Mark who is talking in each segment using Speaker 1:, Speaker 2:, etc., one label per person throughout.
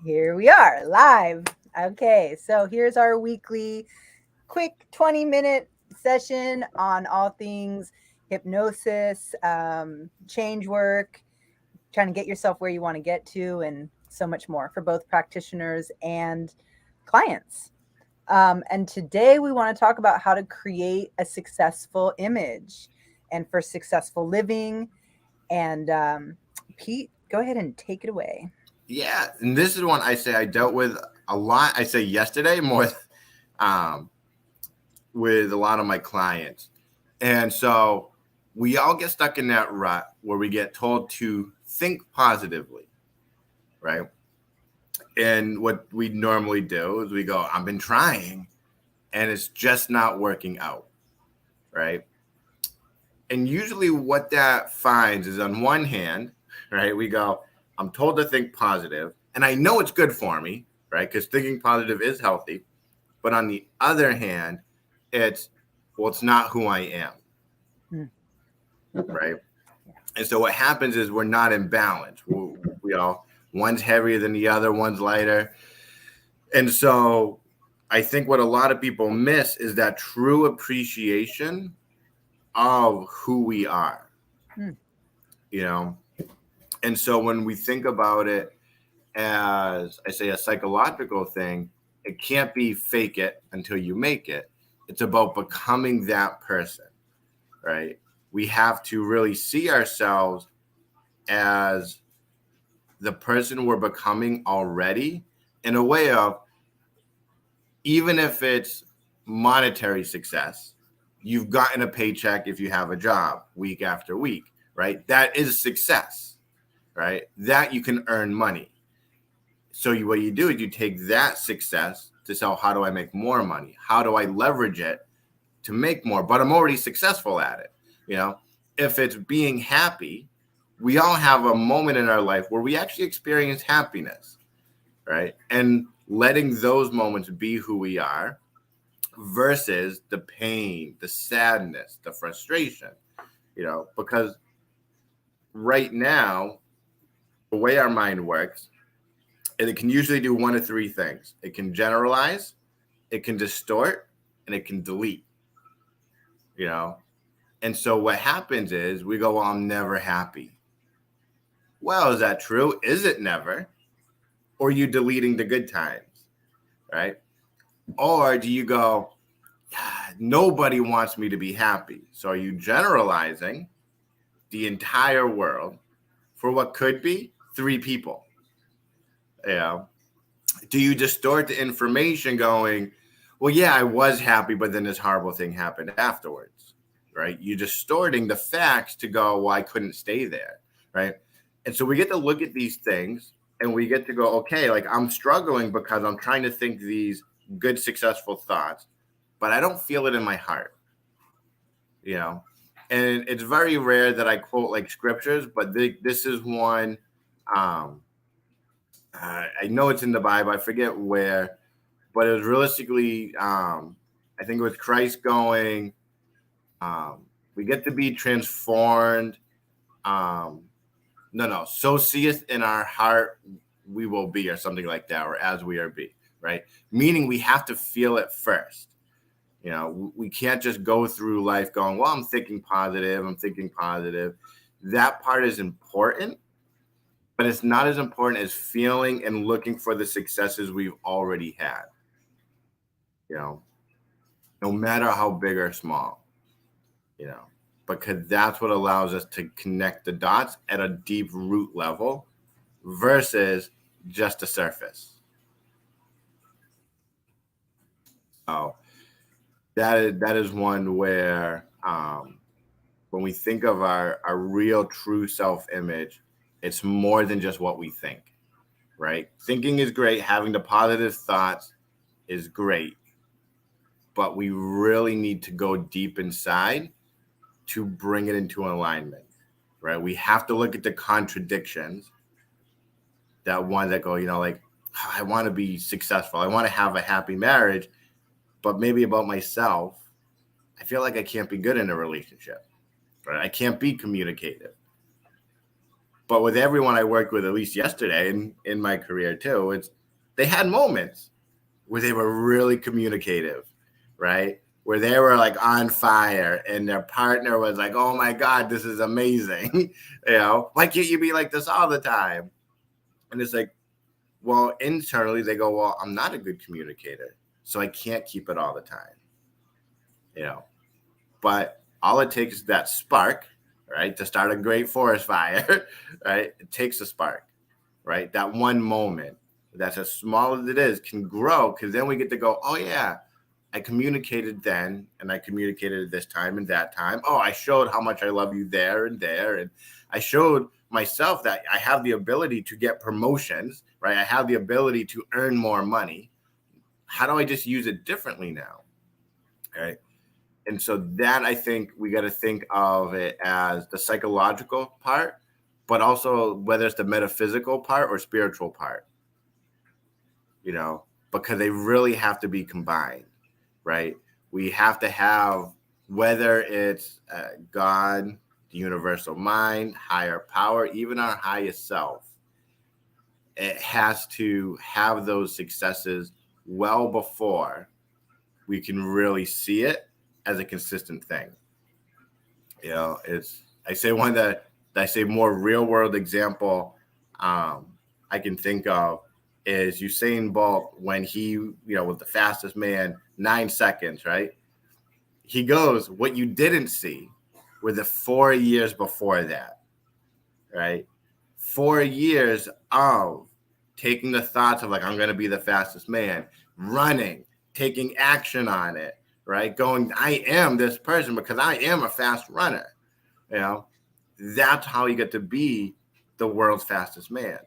Speaker 1: Here we are live. Okay, so here's our weekly quick 20-minute session on all things hypnosis, change work, trying to get yourself where you want to get to, and so much more for both practitioners and clients. And today we want to talk about how to create a successful image and for successful living. And Pete, go ahead and take it away.
Speaker 2: Yeah, and this is one I say I dealt with a lot. I say yesterday more um, with a lot of my clients. And so we all get stuck in that rut where we get told to think positively, right? And what we normally do is we go, I've been trying and it's just not working out, right? And usually what that finds is on one hand, right, we go, I'm told to think positive and I know it's good for me, right? Because thinking positive is healthy. But on the other hand, it's, well, it's not who I am,
Speaker 1: Hmm.
Speaker 2: right? And so what happens is we're not in balance. We all, one's heavier than the other, one's lighter. And so I think what a lot of people miss is that true appreciation of who we are,
Speaker 1: Hmm.
Speaker 2: you know? And so when we think about it as, I say, a psychological thing, it can't be fake it until you make it. It's about becoming that person, right? We have to really see ourselves as the person we're becoming already in a way of, even if it's monetary success, you've gotten a paycheck if you have a job week after week, right? That is success, right? That you can earn money. So what you do is you take that success to say, how do I make more money? How do I leverage it to make more? But I'm already successful at it. You know, if it's being happy, we all have a moment in our life where we actually experience happiness, right? And letting those moments be who we are versus the pain, the sadness, the frustration, because right now, the way our mind works, and it can usually do one of three things. It can generalize, it can distort, and it can delete, you know? And so what happens is we go, well, I'm never happy. Well, is that true? Is it never? Or are you deleting the good times, right? Or do you go, nobody wants me to be happy. So are you generalizing the entire world for what could be three people? Yeah. Do you distort the information going, well, yeah, I was happy, but then this horrible thing happened afterwards, right? You're distorting the facts to go, well, I couldn't stay there, right? And so we get to look at these things and we get to go, okay, like I'm struggling because I'm trying to think these good, successful thoughts, but I don't feel it in my heart, you know? And it's very rare that I quote like scriptures, but this is one. Um, I know it's in the Bible. I forget where, but it was realistically, I think it was Christ going, um, we get to be transformed. Um, no, so seeth in our heart we will be, or something like that, or as we are be, right? Meaning we have to feel it first. We can't just go through life going, well, I'm thinking positive, I'm thinking positive. That part is important, but it's not as important as feeling and looking for the successes we've already had, you know, no matter how big or small, you know, because that's what allows us to connect the dots at a deep root level versus just the surface. So that is one where, when we think of our real true self image, it's more than just what we think, right? Thinking is great, having the positive thoughts is great, but we really need to go deep inside to bring it into alignment, right? We have to look at the contradictions, that one that go, like, I want to be successful, I want to have a happy marriage, but maybe about myself, I feel like I can't be good in a relationship, right? I can't be communicative. But with everyone I worked with, at least yesterday and in my career too, they had moments where they were really communicative, right? Where they were like on fire and their partner was like, oh my God, this is amazing. Why can't you be like this all the time? And it's like, well, internally they go, well, I'm not a good communicator, so I can't keep it all the time. But all it takes is that spark, right, to start a great forest fire, right? It takes a spark, right? That one moment, that's as small as it is, can grow, because then we get to go, oh yeah, I communicated then, and I communicated this time and that time. Oh, I showed how much I love you there and there, and I showed myself that I have the ability to get promotions, right? I have the ability to earn more money. How do I just use it differently now, right? And so that, I think we got to think of it as the psychological part, but also whether it's the metaphysical part or spiritual part, because they really have to be combined, right? We have to have, whether it's God, the universal mind, higher power, even our highest self, it has to have those successes well before we can really see it as a consistent thing. I say one that I say more real world example I can think of is Usain Bolt, when he, was the fastest man, 9 seconds, right? He goes, what you didn't see were the 4 years before that, right? 4 years of taking the thoughts of like, I'm going to be the fastest man, running, taking action on it, right? Going, I am this person because I am a fast runner. That's how you get to be the world's fastest man.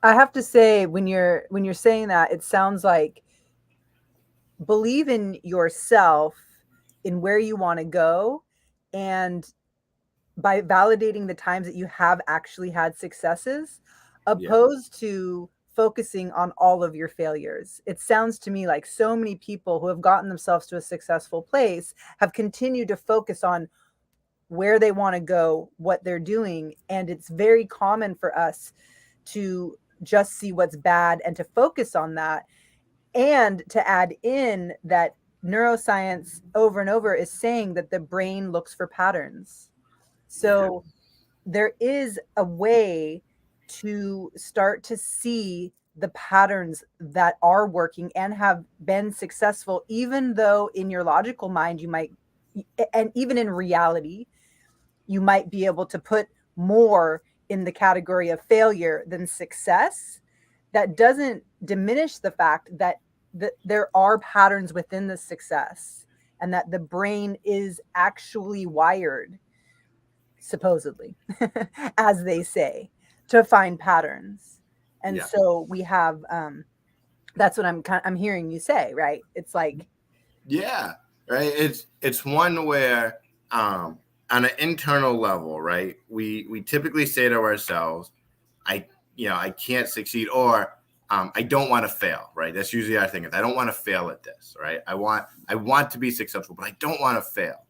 Speaker 1: I have to say, when you're saying that, it sounds like believe in yourself, in where you want to go, and by validating the times that you have actually had successes, opposed to focusing on all of your failures. It sounds to me like so many people who have gotten themselves to a successful place have continued to focus on where they want to go, what they're doing. And it's very common for us to just see what's bad and to focus on that, and to add in that neuroscience over and over is saying that the brain looks for patterns. So there is a way to start to see the patterns that are working and have been successful, even though in your logical mind you might, and even in reality, you might be able to put more in the category of failure than success. That doesn't diminish the fact that there are patterns within the success, and that the brain is actually wired, supposedly, as they say, to find patterns. And so we have, that's what I'm hearing you say, right? It's like,
Speaker 2: yeah, right. It's one where, on an internal level, right, we typically say to ourselves, I can't succeed, or I don't want to fail, right? That's usually our thing. I don't want to fail at this, right? I want to be successful, but I don't want to fail,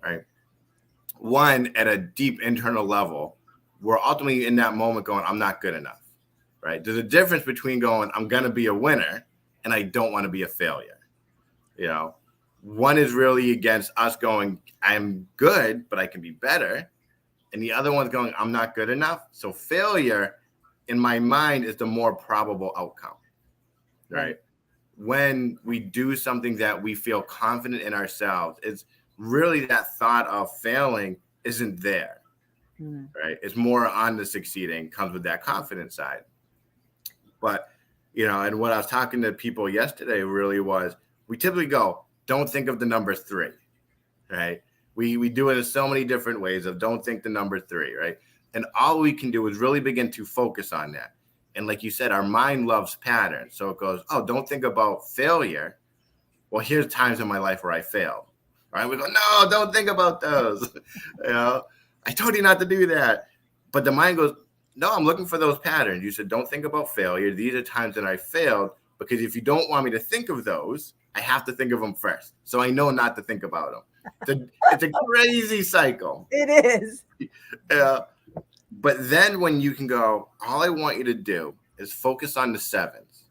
Speaker 2: right? One, at a deep internal level, we're ultimately in that moment going, I'm not good enough, right? There's a difference between going, I'm going to be a winner, and I don't want to be a failure. One is really against us going, I'm good, but I can be better. And the other one's going, I'm not good enough. So failure, in my mind, is the more probable outcome, right? When we do something that we feel confident in ourselves, it's really that thought of failing isn't there, right? It's more on the succeeding, comes with that confidence side. But, and what I was talking to people yesterday really was, we typically go, don't think of the number 3, right? We do it in so many different ways of don't think the number 3, right? And all we can do is really begin to focus on that. And like you said, our mind loves patterns. So it goes, oh, don't think about failure. Well, here's times in my life where I failed. Right? We go, no, don't think about those. I told you not to do that. But the mind goes, no, I'm looking for those patterns. You said, don't think about failure. These are times that I failed, because if you don't want me to think of those, I have to think of them first. So I know not to think about them. It's a crazy cycle.
Speaker 1: It is.
Speaker 2: But then when you can go, all I want you to do is focus on the sevens.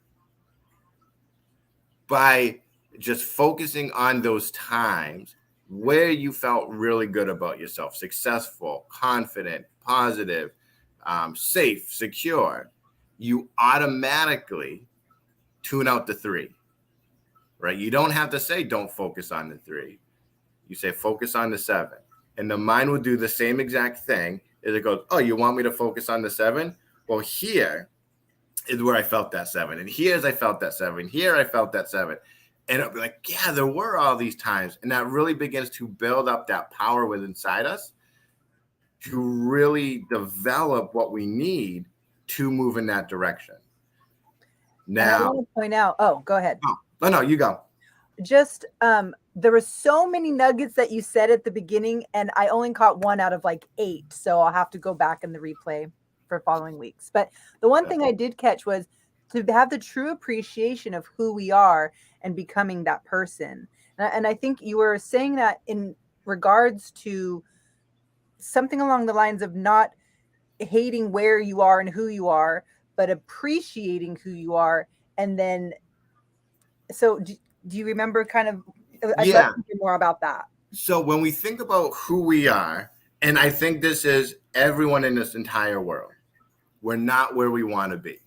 Speaker 2: By just focusing on those times where you felt really good about yourself, successful, confident, positive, safe, secure, you automatically tune out the three, right? You don't have to say, don't focus on the three. You say, focus on the seven. And the mind will do the same exact thing. Is it goes, oh, you want me to focus on the seven? Well, here is where I felt that seven. And here's I felt that seven. Here I felt that seven. And it'll be like, yeah, there were all these times. And that really begins to build up that power within inside us to really develop what we need to move in that direction.
Speaker 1: And I
Speaker 2: Now,
Speaker 1: want to point out, oh, go ahead.
Speaker 2: no, you go.
Speaker 1: Just there were so many nuggets that you said at the beginning, and I only caught one out of like 8, so I'll have to go back in the replay for following weeks. But the one thing I did catch was to have the true appreciation of who we are and becoming that person. And I think you were saying that in regards to something along the lines of not hating where you are and who you are, but appreciating who you are. And then, so do you remember kind of, I'd love to hear more about that.
Speaker 2: So when we think about who we are, and I think this is everyone in this entire world, we're not where we want to be,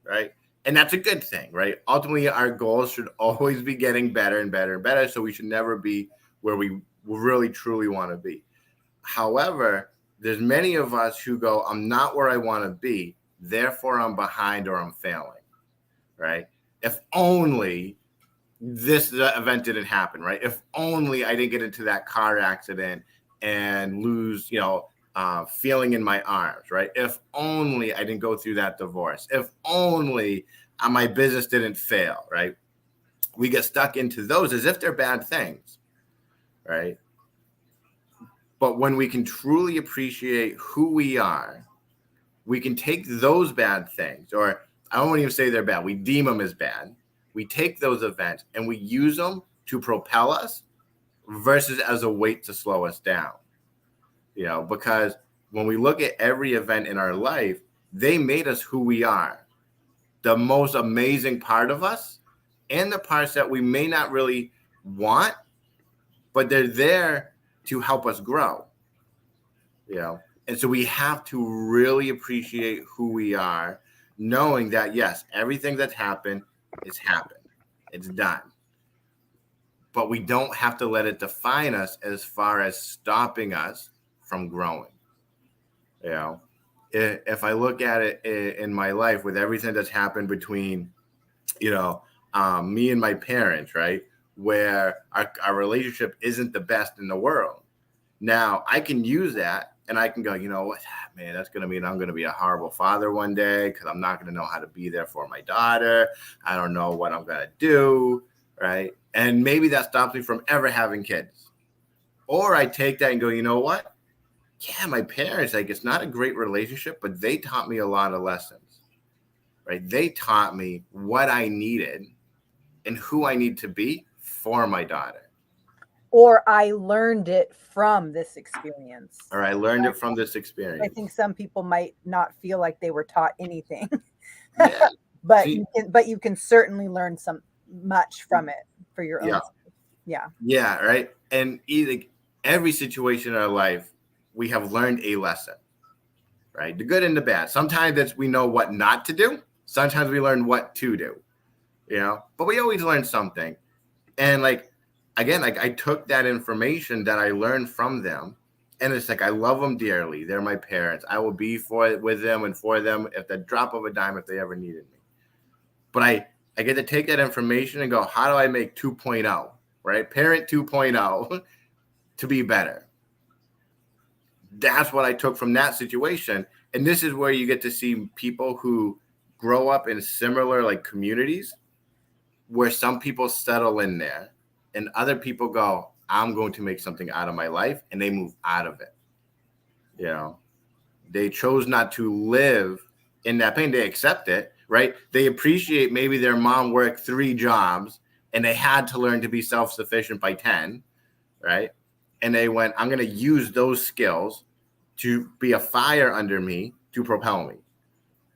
Speaker 2: right? And that's a good thing, right? Ultimately, our goals should always be getting better and better and better. So we should never be where we really truly want to be. However, there's many of us who go, I'm not where I want to be, therefore I'm behind or I'm failing, right? If only this event didn't happen, right? If only I didn't get into that car accident and lose, feeling in my arms, right? If only I didn't go through that divorce. If only my business didn't fail, right? We get stuck into those as if they're bad things, right? But when we can truly appreciate who we are, we can take those bad things, or I don't even say they're bad, we deem them as bad. We take those events and we use them to propel us versus as a weight to slow us down. Because when we look at every event in our life, they made us who we are. The most amazing part of us and the parts that we may not really want, but they're there to help us grow. And so we have to really appreciate who we are, knowing that, yes, everything that's happened is happened. It's done. But we don't have to let it define us as far as stopping us from growing. If I look at it in my life with everything that's happened between, me and my parents, right, where our relationship isn't the best in the world. Now I can use that and I can go, you know what, man, that's going to mean I'm going to be a horrible father one day because I'm not going to know how to be there for my daughter. I don't know what I'm going to do, right? And maybe that stops me from ever having kids. Or I take that and go, you know what? Yeah, my parents, it's not a great relationship, but they taught me a lot of lessons, right? They taught me what I needed and who I need to be for my daughter.
Speaker 1: Or I learned it from this experience.
Speaker 2: Or I learned it from this experience.
Speaker 1: I think some people might not feel like they were taught anything. Yeah. but you can certainly learn much from it for your own.
Speaker 2: Yeah, right. And every situation in our life, we have learned a lesson, right? The good and the bad. Sometimes we know what not to do. Sometimes we learn what to do, but we always learn something. And I took that information that I learned from them, and it's I love them dearly. They're my parents. I will be with them and for them at the drop of a dime if they ever needed me. But I get to take that information and go, how do I make 2.0, right? Parent 2.0 to be better. That's what I took from that situation. And this is where you get to see people who grow up in similar communities where some people settle in there and other people go, I'm going to make something out of my life, and they move out of it. They chose not to live in that pain. They accept it, right? They appreciate maybe their mom worked 3 jobs and they had to learn to be self-sufficient by 10, right? And they went, I'm going to use those skills to be a fire under me to propel me.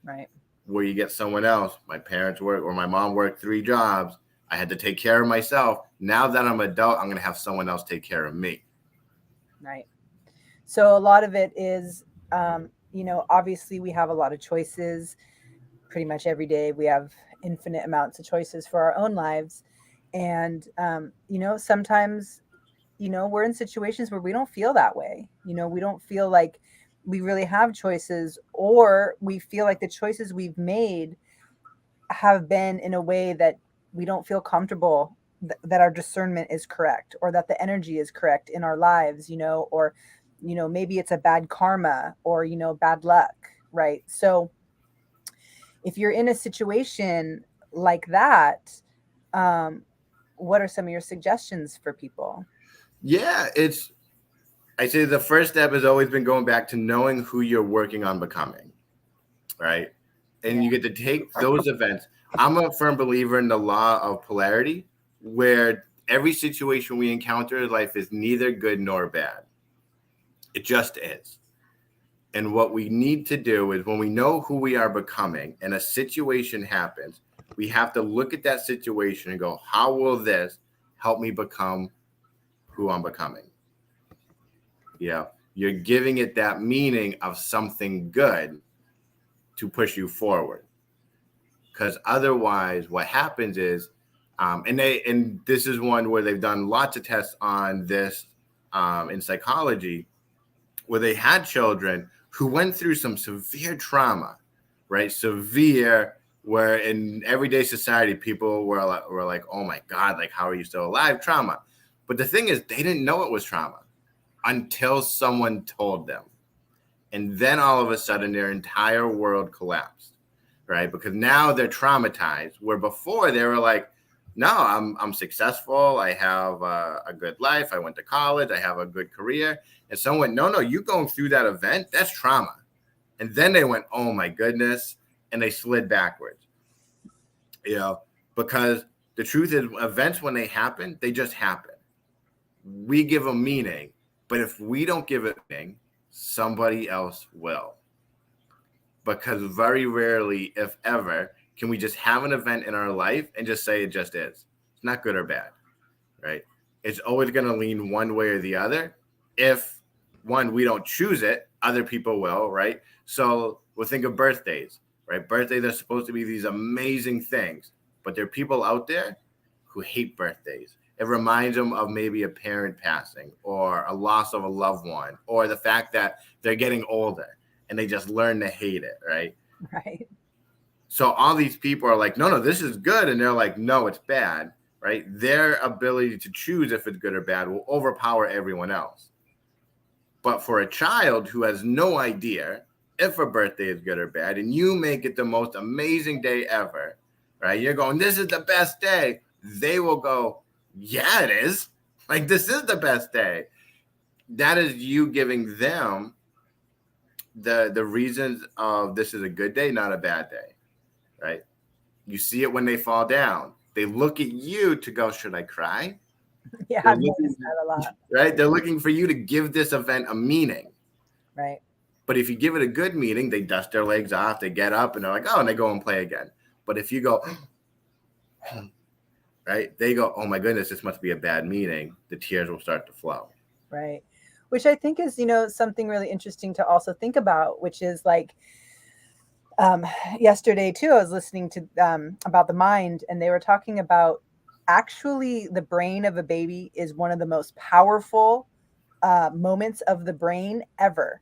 Speaker 1: Right.
Speaker 2: Where you get someone else, my parents work or my mom worked 3 jobs. I had to take care of myself. Now that I'm an adult, I'm going to have someone else take care of me.
Speaker 1: Right. So a lot of it is, obviously we have a lot of choices pretty much every day. We have infinite amounts of choices for our own lives. And, sometimes, we're in situations where we don't feel that way. We don't feel like we really have choices, or we feel like the choices we've made have been in a way that we don't feel comfortable that our discernment is correct, or that the energy is correct in our lives, or maybe it's a bad karma, or bad luck, right? So if you're in a situation like that, um, what are some of your suggestions for people?
Speaker 2: Yeah, I say the first step has always been going back to knowing who you're working on becoming, right? And
Speaker 1: Yeah.
Speaker 2: you get to take those events. I'm a firm believer in the law of polarity, where every situation we encounter in life is neither good nor bad. It just is. And what we need to do is when we know who we are becoming and a situation happens, we have to look at that situation and go, how will this help me become who I'm becoming? Yeah. You're giving it that meaning of something good to push you forward. Because otherwise, what happens is, and this is one where they've done lots of tests on this in psychology, where they had children who went through some severe trauma, right? Severe, where in everyday society, people were like, oh my God, like, how are you still alive? Trauma. But the thing is, they didn't know it was trauma until someone told them. And then all of a sudden, their entire world collapsed, right? Because now they're traumatized, where before they were like, no, I'm successful. I have a good life. I went to college. I have a good career. And someone went, no, you going through that event, that's trauma. And then they went, oh my goodness. And they slid backwards, because the truth is events, when they happen, they just happen. We give them meaning, but if we don't give it meaning, somebody else will. Because very rarely, if ever, can we just have an event in our life and just say it just is. It's not good or bad, right? It's always going to lean one way or the other. If one, we don't choose it, other people will, right? So we'll think of birthdays, right? Birthdays are supposed to be these amazing things, but there are people out there who hate birthdays. It reminds them of maybe a parent passing or a loss of a loved one, or the fact that they're getting older and they just learn to hate it, right?
Speaker 1: Right.
Speaker 2: So all these people are like, no, this is good. And they're like, no, it's bad, right? Their ability to choose if it's good or bad will overpower everyone else. But for a child who has no idea if a birthday is good or bad, and you make it the most amazing day ever, right? You're going, this is the best day. They will go, yeah, it is. Like, this is the best day. That is you giving them the reasons of this is a good day, not a bad day, right? You see it when they fall down. They look at you to go, should I cry?
Speaker 1: Yeah,
Speaker 2: They're
Speaker 1: I've noticed
Speaker 2: looking,
Speaker 1: that a lot.
Speaker 2: right? They're looking for you to give this event a meaning.
Speaker 1: Right.
Speaker 2: But if you give it a good meaning, they dust their legs off, they get up, and they're like, oh, and they go and play again. But if you go, right, they go, oh my goodness, this must be a bad meaning, the tears will start to flow.
Speaker 1: Right. Which I think is, something really interesting to also think about, which is like, um, yesterday too, I was listening to about the mind, and they were talking about actually the brain of a baby is one of the most powerful moments of the brain ever.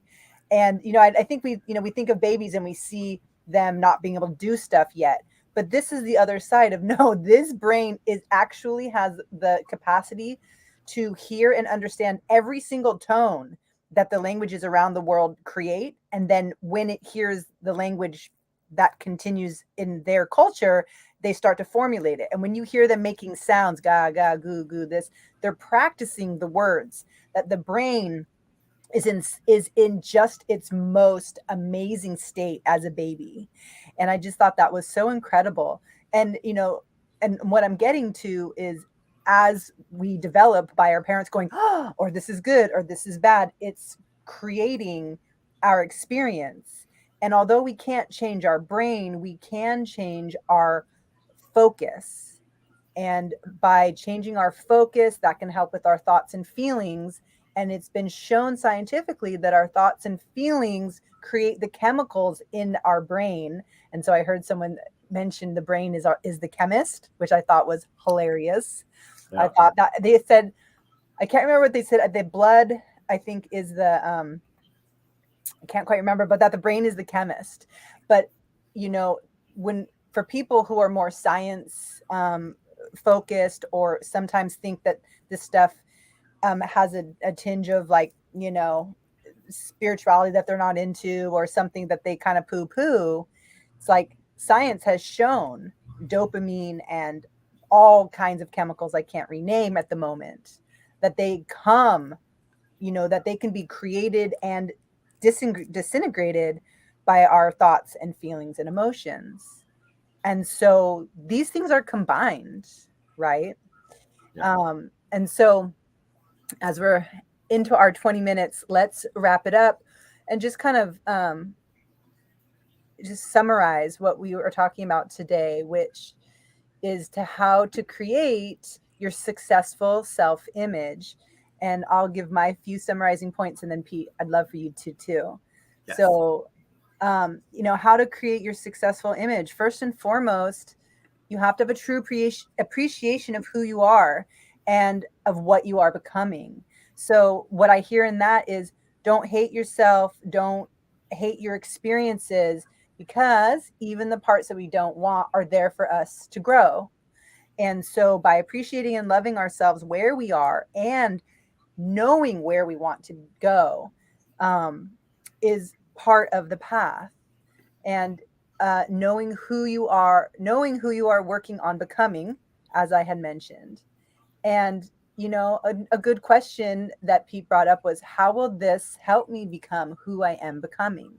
Speaker 1: And I think we think of babies and we see them not being able to do stuff yet. But this is the other side of no, this brain is actually has the capacity to hear and understand every single tone that the languages around the world create. And then when it hears the language that continues in their culture, they start to formulate it. And when you hear them making sounds, ga, ga, goo, goo, this, they're practicing the words. That the brain is in just its most amazing state as a baby. And I just thought that was so incredible. And and what I'm getting to is, as we develop by our parents going, oh, or this is good or this is bad, it's creating our experience. And although we can't change our brain, we can change our focus. And by changing our focus, that can help with our thoughts and feelings. And it's been shown scientifically that our thoughts and feelings create the chemicals in our brain. And so I heard someone mention the brain is the chemist, which I thought was hilarious. I
Speaker 2: Yeah.
Speaker 1: thought that they said, I can't remember what they said. The blood, I think, is the I can't quite remember, but that the brain is the chemist. But you know, when for people who are more science focused, or sometimes think that this stuff has a tinge of, like, spirituality that they're not into, or something that they kind of poo poo, it's like science has shown dopamine and all kinds of chemicals I can't rename at the moment, that they come, that they can be created and disintegrated by our thoughts and feelings and emotions. And so these things are combined, right?
Speaker 2: Yeah.
Speaker 1: And so as we're into our 20 minutes, let's wrap it up and just kind of just summarize what we were talking about today, which is to how to create your successful self-image. And I'll give my few summarizing points, and then Pete, I'd love for you to too.
Speaker 2: Yes.
Speaker 1: So, how to create your successful image. First and foremost, you have to have a true appreciation of who you are and of what you are becoming. So what I hear in that is, don't hate yourself, don't hate your experiences, because even the parts that we don't want are there for us to grow. And so by appreciating and loving ourselves where we are, and knowing where we want to go, is part of the path. And knowing who you are working on becoming, as I had mentioned. And a good question that Pete brought up was, how will this help me become who I am becoming?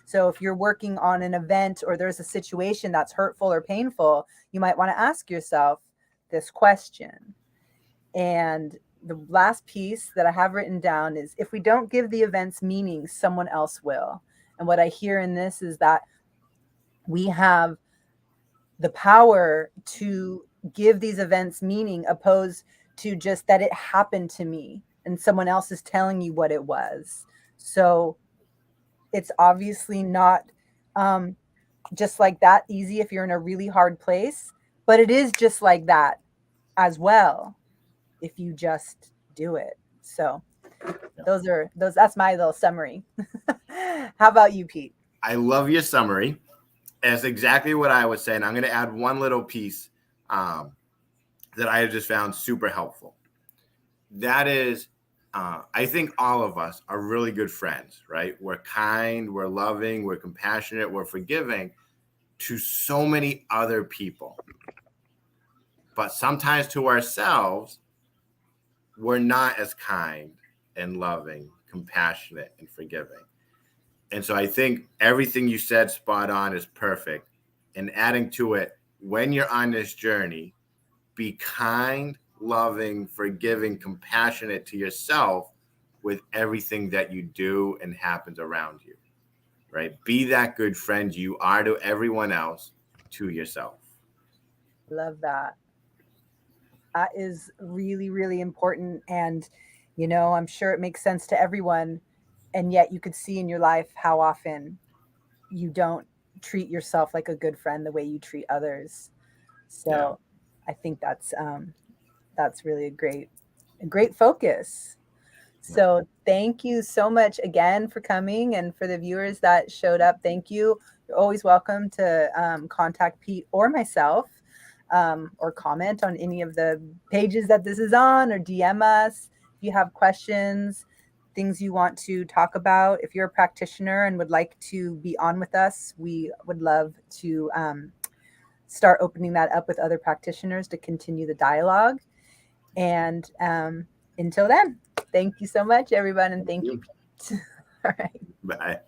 Speaker 1: So if you're working on an event, or there's a situation that's hurtful or painful, you might want to ask yourself this question. And the last piece that I have written down is, if we don't give the events meaning, someone else will. And what I hear in this is that we have the power to give these events meaning, opposed to just that it happened to me and someone else is telling you what it was. So it's obviously not just like that easy if you're in a really hard place, but it is just like that as well if you just do it. So that's my little summary. How about you, Pete?
Speaker 2: I love your summary. That's exactly what I was saying. I'm going to add one little piece that I just found super helpful. That is, I think all of us are really good friends, right? We're kind, we're loving, we're compassionate, we're forgiving to so many other people. But sometimes to ourselves, we're not as kind and loving, compassionate, and forgiving. And so I think everything you said spot on is perfect. And adding to it, when you're on this journey, be kind, loving, forgiving, compassionate to yourself with everything that you do and happens around you, right? Be that good friend you are to everyone else, to yourself.
Speaker 1: Love that. That is really, really important. And, I'm sure it makes sense to everyone. And yet you could see in your life how often you don't treat yourself like a good friend the way you treat others.
Speaker 2: Yeah.
Speaker 1: So I think that's really a great focus.
Speaker 2: Yeah.
Speaker 1: So thank you so much again for coming, and for the viewers that showed up, thank you. You're always welcome to contact Pete or myself, or comment on any of the pages that this is on, or DM us if you have questions, things you want to talk about. If you're a practitioner and would like to be on with us, we would love to start opening that up with other practitioners to continue the dialogue. And until then, thank you so much, everyone, and thank you, Pete. All right.
Speaker 2: Bye.